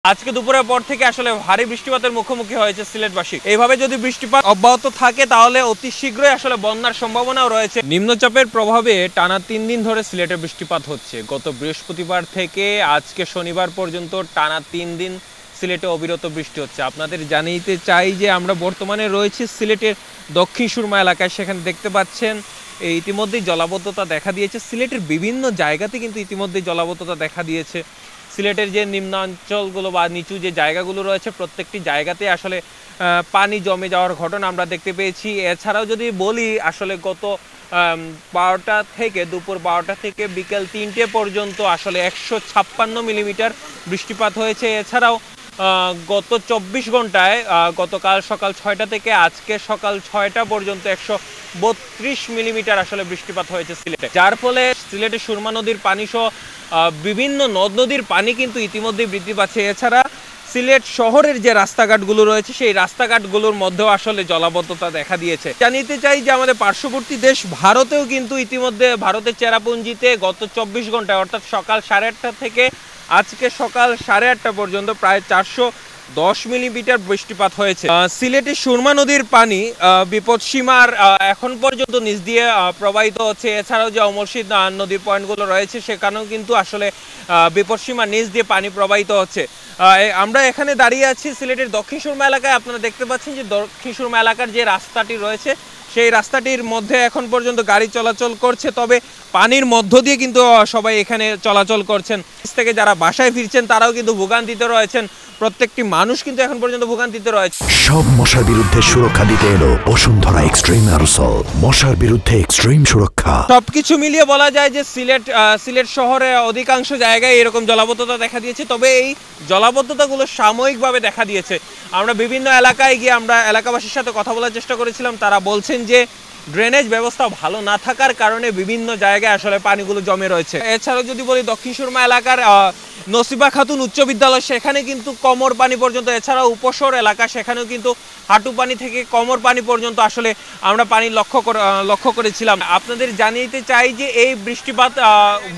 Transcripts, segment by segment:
আজকে দুপুরের পর থেকে আসলে ভারী বৃষ্টিপাতের মুখোমুখি হয়েছে সিলেটবাসী। এইভাবে যদি বৃষ্টিপাত অব্যাহত থাকে তাহলে অতি শীঘ্রই আসলে বন্যার সম্ভাবনাও রয়েছে। নিম্নচাপের প্রভাবে টানা 3 দিন ধরে সিলেটে বৃষ্টিপাত হচ্ছে। গত বৃহস্পতিবার থেকে আজকে শনিবার পর্যন্ত টানা 3 দিন সিলেটে অবিরত বৃষ্টি হচ্ছে। আপনাদের জানিয়ে চাই যে আমরা বর্তমানে রয়েছি সিলেটের দক্ষিণ সুরমা এলাকায়। সেখানে দেখতে পাচ্ছেন ইতিমধ্যেই জলাবদ্ধতা দেখা দিয়েছে। সিলেটের বিভিন্ন জায়গাতে কিন্তু ইতিমধ্যেই জলাবদ্ধতা দেখা দিয়েছে। সিলেটের যে নিম্নাঞ্চলগুলো বা নিচু যে জায়গাগুলো রয়েছে প্রত্যেকটি জায়গাতে আসলে পানি জমে যাওয়ার ঘটনা আমরা দেখতে পেয়েছি। এছাড়াও যদি বলি আসলে গত 12টা থেকে দুপুর 12টা থেকে বিকেল 3টে পর্যন্ত আসলে 156 মিলিমিটার বৃষ্টিপাত হয়েছে। এছাড়াও গত 24 ঘন্টায় গতকাল সকাল 6টা থেকে আজকে সকাল 6টা পর্যন্ত 132 মিলিমিটার আসলে বৃষ্টিপাত হয়েছে সিলেটে, যার ফলে সিলেটে সুরমা নদীর পানি সহ বিভিন্ন নদ নদীর পানি কিন্তু ইতিমধ্যেই বৃদ্ধি পাচ্ছে। এছাড়া সিলেট শহরের যে রাস্তাঘাটগুলো রয়েছে সেই রাস্তাঘাটগুলোর মধ্যেও আসলে জলাবদ্ধতা দেখা দিয়েছে। জানিয়ে চাই যে আমাদের পার্শ্ববর্তী দেশ ভারতেও কিন্তু ইতিমধ্যে ভারতের চেরাপুঞ্জিতে গত 24 ঘন্টায় অর্থাৎ সকাল 8:30 থেকে আজকে সকাল 8:30 পর্যন্ত প্রায় 410 মিলিমিটার বৃষ্টিপাত হয়েছে। সিলেটের সুরমা নদীর পানি বিপদসীমার এখন পর্যন্ত নিচ দিয়ে প্রবাহিত হচ্ছে। এছাড়াও যে অমরশীদ নদীর পয়েন্টগুলো রয়েছে সেখানেও কিন্তু আসলে বিপদসীমার নিচ দিয়ে পানি প্রবাহিত হচ্ছে। আমরা এখানে দাঁড়িয়ে আছি সিলেটের দক্ষিণ সুরমা এলাকায়। আপনারা দেখতে পাচ্ছেন যে দক্ষিণ সুরমা এলাকার যে রাস্তাটি রয়েছে সেই রাস্তাটির মধ্যে এখন পর্যন্ত গাড়ি চলাচল করছে, তবে পানির মধ্য দিয়ে কিন্তু সবাই এখানে চলাচল করছেন। থেকে যারা বাসায় ফিরছেন তারাও কিন্তু ভোগান্তিতে রয়েছেন। প্রত্যেকটি মানুষ কিন্তু এখন পর্যন্ত ভোগান্তিতে রয়েছে। সব মশার বিরুদ্ধে সুরক্ষা দিতে এলো বসুন্ধরা এক্সট্রিম অ্যারোসল, মশার বিরুদ্ধে এক্সট্রিম সুরক্ষা। সবকিছু মিলিয়ে বলা যায় যে সিলেট শহরে অধিকাংশ জায়গায় এরকম জলাবদ্ধতা দেখা দিয়েছে, তবে এই জলাবদ্ধতাগুলো সাময়িকভাবে দেখা দিয়েছে। আমরা বিভিন্ন এলাকায় গিয়ে আমরা এলাকাবাসীর সাথে কথা বলার চেষ্টা করেছিলাম। তারা বলছেন যে ড্রেনেজ ব্যবস্থা ভালো না থাকার কারণে বিভিন্ন জায়গায় আসলে পানিগুলো জমে রয়েছে। এছাড়াও যদি বলি দক্ষিণ সুরমা এলাকার নসিবা খাতুন উচ্চ বিদ্যালয়, সেখানে কিন্তু কোমর পানি পর্যন্ত, এছাড়াও উপশহর এলাকা সেখানেও কিন্তু হাঁটু পানি থেকে কোমর পানি পর্যন্ত আসলে আমরা পানি লক্ষ্য করেছিলাম। আপনাদের জানিয়ে চাই যে এই বৃষ্টিপাত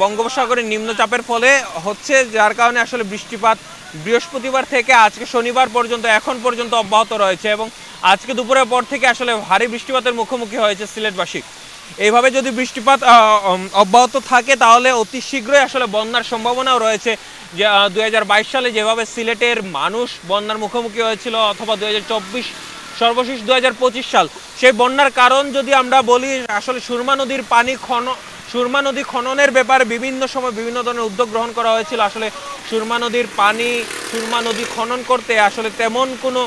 বঙ্গোপসাগরের নিম্নচাপের ফলে হচ্ছে, যার কারণে আসলে বৃষ্টিপাত বৃহস্পতিবার থেকে আজকে শনিবার পর্যন্ত এখন পর্যন্ত অব্যাহত রয়েছে এবং আজকে দুপুরের পর থেকে আসলে ভারী বৃষ্টিপাতের মুখোমুখি হয়েছে সিলেটবাসী। এইভাবে যদি বৃষ্টিপাত অব্যাহত থাকে তাহলে অতি শীঘ্রই আসলে বন্যার সম্ভাবনাও রয়েছে। যে 2022 সালে যেভাবে সিলেটের মানুষ বন্যার মুখোমুখি হয়েছিল, অথবা 2024 সর্বশেষ 2025 সাল, সেই বন্যার কারণ যদি আমরা বলি আসলে সুরমা নদীর পানি সুরমা নদী খননের ব্যাপারে বিভিন্ন সময় বিভিন্ন ধরনের উদ্যোগ গ্রহণ করা হয়েছিল। আসলে সুরমা নদী খনন করতে আসলে তেমন কোনো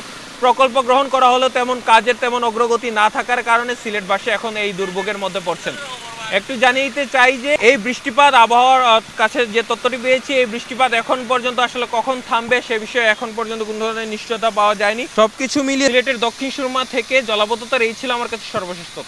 প্রকল্প গ্রহণ করা হলো তেমন কাজের তেমন অগ্রগতি না থাকার কারণে সিলেটবাসী এখন এই দুর্ভোগের মধ্যে পড়ছেন। একটু জানিয়ে চাই যে এই বৃষ্টিপাত, আবহাওয়ার কাছে যে তথ্যটি পেয়েছি, এই বৃষ্টিপাত এখন পর্যন্ত আসলে কখন থামবে সে বিষয়ে এখন পর্যন্ত কোনো ধরনের নিশ্চয়তা পাওয়া যায়নি। সবকিছু মিলিয়ে সিলেটের দক্ষিণ সুরমা থেকে জলাবদ্ধতার এই ছিল আমার কাছে সর্বশেষ তথ্য।